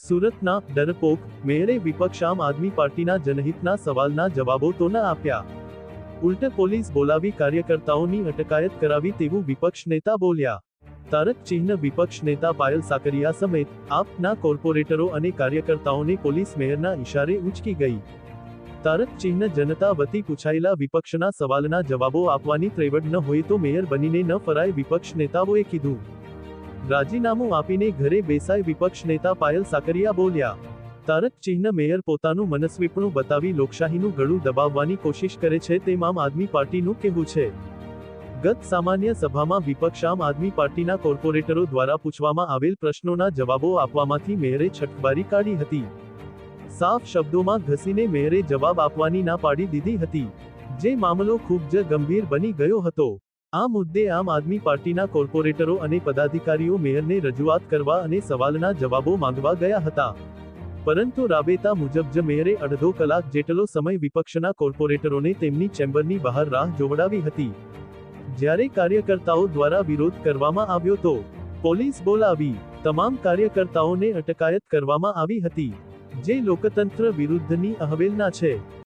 સુરતના ડરપોક મેયરે વિપક્ષ આમ આદમી પાર્ટીના જનહિતના સવાલના જવાબો તો ન આપ્યા, ઉલટ પોલીસ બોલાવી કાર્યકર્તાઓની અટકાયત કરાવી તેવું વિપક્ષ નેતા બોલ્યા. તારક ચિહ્ન વિપક્ષ નેતા પાયલ સાકરિયા સમેત આપના કોર્પોરેટરો અને કાર્યકર્તાઓને પોલીસ મેયરના ઇશારે ઉંચકી ગઈ. તારક ચિહ્ન જનતા વતી પૂછાયેલા વિપક્ષના સવાલના જવાબો આપવાની ત્રેવડ ન હોય તો મેયર બનીને ન ફરાય, વિપક્ષ નેતાઓએ કીધું. રાજીનામું આપીને ઘરે બેસાય, વિપક્ષ નેતા પાયલ સાકરિયા બોલ્યા. તારક ચિહ્ન મેયર પોતાનું મનસ્વીપણું બતાવી લોકશાહીનું ગળું દબાવવાની કોશિશ કરે છે તેમ આમ આદમી પાર્ટીનું કહેવું છે. ગત સામાન્ય સભામાં વિપક્ષ આમ આદમી પાર્ટીના કોર્પોરેટરો દ્વારા પૂછવામાં આવેલ પ્રશ્નોના જવાબો આપવામાંથી મેયરે છટકબારી કાઢી હતી. સાફ શબ્દોમાં ઘસીને મેયરે જવાબ આપવાની ના પાડી દીધી હતી, જે મામલો ખૂબ જ ગંભીર બની ગયો હતો. આ મુદ્દે આમ આદમી પાર્ટીના કોર્પોરેટરો અને પદાધિકારીઓ મેયરને રજૂઆત કરવા અને સવાલના જવાબો માંગવા ગયા હતા. પરંતુ રાબેતા મુજબ જ મેયરે અડધો કલાક જેટલો સમય વિપક્ષના કોર્પોરેટરોને તેમની ચેમ્બરની બહાર રાહ જોવડાવી હતી. જ્યારે કાર્યકર્તાઓ દ્વારા વિરોધ કરવામાં આવ્યો તો પોલીસ બોલાવી તમામ કાર્યકર્તાઓને અટકાયત કરવામાં આવી હતી, જે લોકતંત્ર વિરુદ્ધની અવહેલના છે.